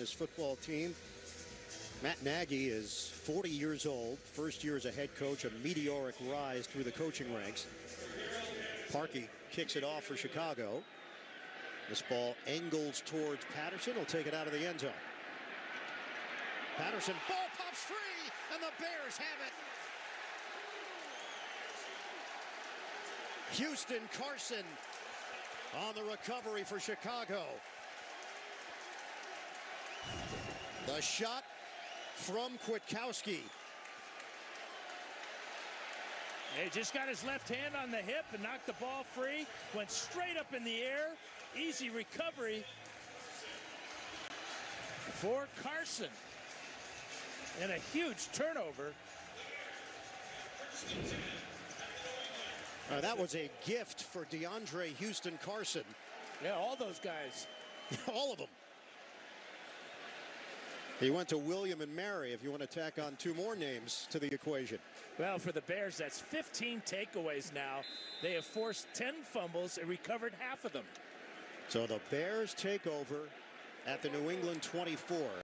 His football team. Matt Nagy is 40 years old. First year as a head coach, a meteoric rise through the coaching ranks. Parkey kicks it off for Chicago. This ball angles towards Patterson. He'll take it out of the end zone. Patterson, ball pops free, and the Bears have it. Houston Carson on the recovery for Chicago. The shot from Kwiatkowski. He just got his left hand on the hip and knocked the ball free. Went straight up in the air. Easy recovery for Carson. And a huge turnover. That was a gift for DeAndre Houston Carson. Yeah, all those guys. All of them. He went to William and Mary, if you want to tack on two more names to the equation. Well, for the Bears, that's 15 takeaways now. They have forced 10 fumbles and recovered half of them. So the Bears take over at the New England 24.